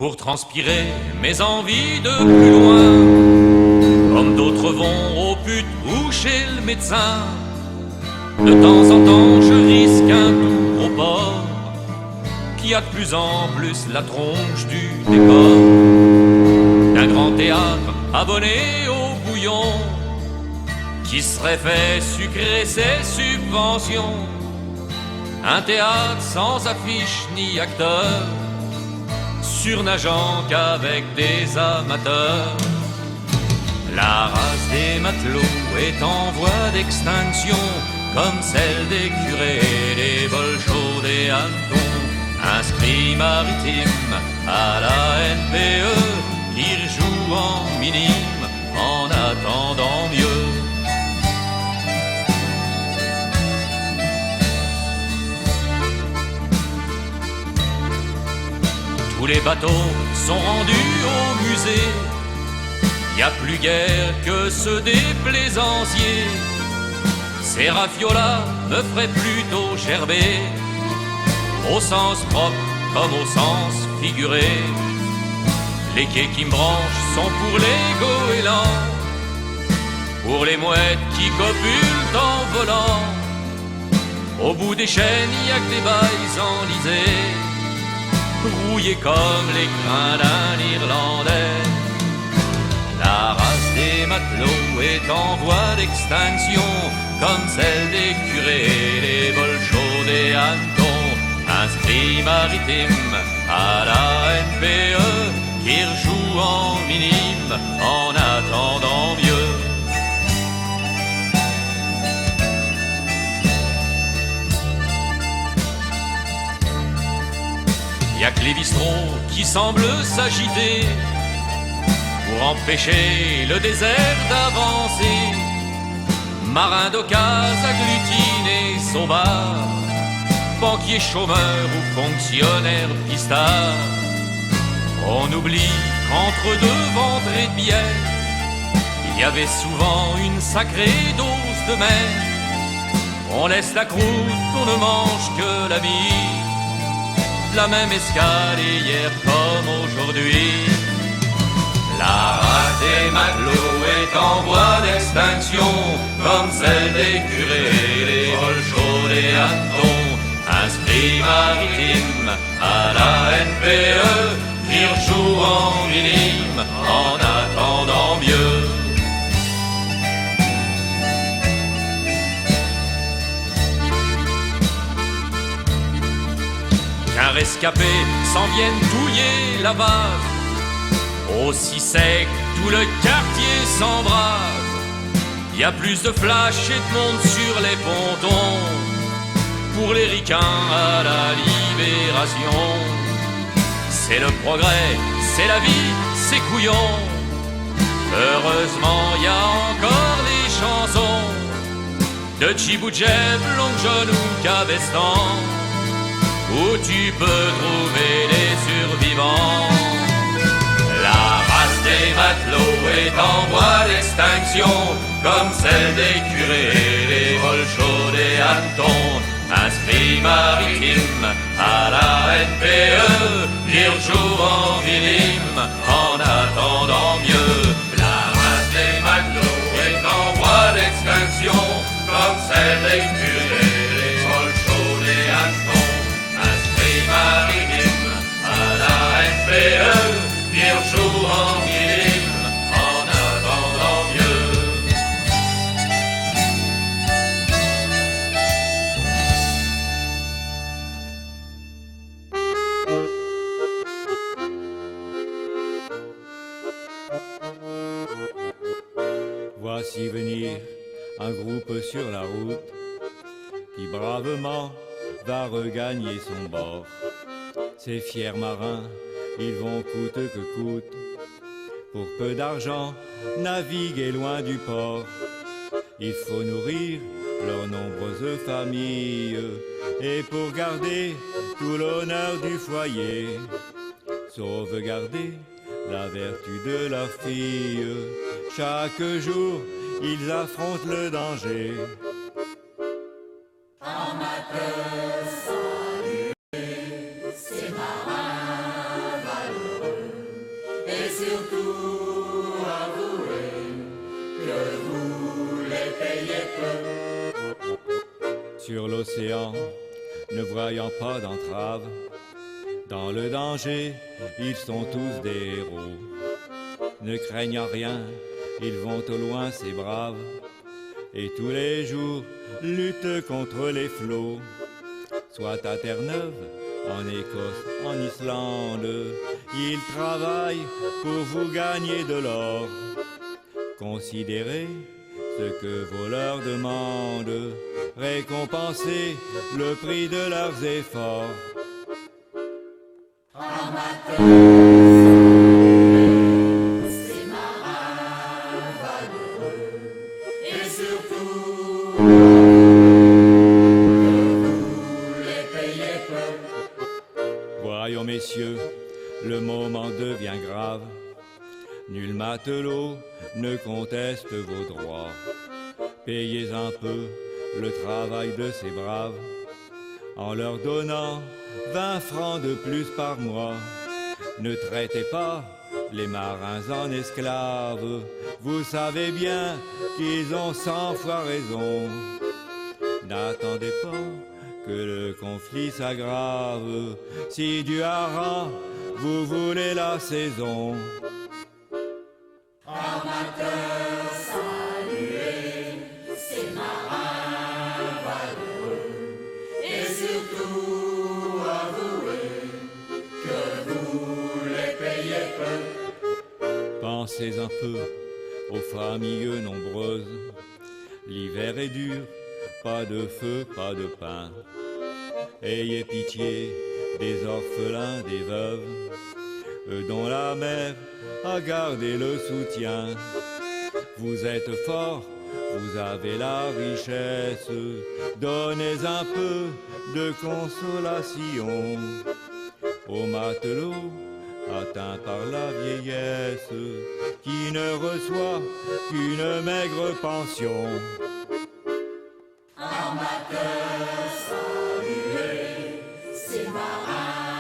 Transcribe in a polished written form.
pour transpirer mes envies de plus loin. Comme d'autres vont aux putes ou chez le médecin, de temps en temps je risque un tour au port, qui a de plus en plus la tronche du décor d'un grand théâtre abonné au bouillon, qui serait fait sucrer ses subventions. Un théâtre sans affiche ni acteur, surnageant qu'avec des amateurs. La race des matelots est en voie d'extinction, comme celle des curés, des vols chauds, des hannetons. Inscrits maritimes à la NPE, ils jouent en minime en attendant mieux. Tous les bateaux sont rendus au musée, y a plus guère que ceux des plaisanciers. Ces raviolas me feraient plutôt gerber, au sens propre comme au sens figuré. Les quais qui me branchent sont pour les goélands, pour les mouettes qui copulent en volant. Au bout des chaînes, y a que des bails enlisés, rouillés comme les crins d'un Irlandais. La race des matelots est en voie d'extinction, comme celle des curés, des vols chauds, des hannetons. Inscrits maritimes à la NPE, qui rejouent en minime en attendant mieux. Y a que les bistrots qui semblent s'agiter pour empêcher le désert d'avancer. Marins d'occasion agglutinés sauvages, banquiers chômeurs ou fonctionnaires pistards. On oublie qu'entre deux ventrées de bière, il y avait souvent une sacrée dose de mer. On laisse la croûte, on ne mange que la bille, la même escale hier comme aujourd'hui. La race des matelots est en voie d'extinction, comme celle des curés, des vols chauds, des hannetons. Inscrits maritimes à la NPE, qui rejouent en minime en attendant mieux. Qu'un rescapé s'en vienne douiller la base, aussi sec tout le quartier s'embrase. Y a plus de flash et de monde sur les pontons, pour les ricains à la libération. C'est le progrès, c'est la vie, c'est couillon. Heureusement y a encore les chansons de Tchiboudjev, Longjeune ou Cabestan, où tu peux trouver les survivants. La race des matelots est en voie d'extinction, comme celle des curés, des vols chauds, des hannetons. Inscrits maritimes à la NPE, qui rejouent en minime en attendant mieux. La race des matelots est en voie d'extinction, comme celle des curés, des vols chauds, des hannetons. Inscrits maritimes à la NPE, qui rejouent en minime en attendant mieux. Voici venir un groupe sur la route, qui bravement va regagner son bord. Ces fiers marins, ils vont coûte que coûte, pour peu d'argent, naviguer loin du port. Il faut nourrir leurs nombreuses familles, et pour garder tout l'honneur du foyer, sauvegarder la vertu de leur fille. Chaque jour, ils affrontent le danger. Amateurs salués, ces marins valeureux, l'océan, ne voyant pas d'entrave, dans le danger, ils sont tous des héros. Ne craignant rien, ils vont au loin ces braves, et tous les jours luttent contre les flots. Soit à Terre-Neuve, en Écosse, en Islande, ils travaillent pour vous gagner de l'or. Considérez ce que vaut leur demande, récompenser le prix de leurs efforts. Ces marins valeureux, et surtout vous les payez peu. Voyons messieurs, le moment devient grave. Nul matelot ne conteste vos droits. Payez un peu le travail de ces braves, en leur donnant 20 francs de plus par mois. Ne traitez pas les marins en esclaves, vous savez bien qu'ils ont 100 fois raison. N'attendez pas que le conflit s'aggrave, si du hareng vous voulez la saison. Amateurs, saluez ces marins valeureux, et surtout avouez que vous les payez peu. Pensez un peu aux familles nombreuses. L'hiver est dur, pas de feu, pas de pain. Ayez pitié des orphelins, des veuves, eux dont la mère a gardé le soutien. Vous êtes forts, vous avez la richesse, donnez un peu de consolation aux matelots atteints par la vieillesse, qui ne reçoit qu'une maigre pension. Amateurs, saluez ces marins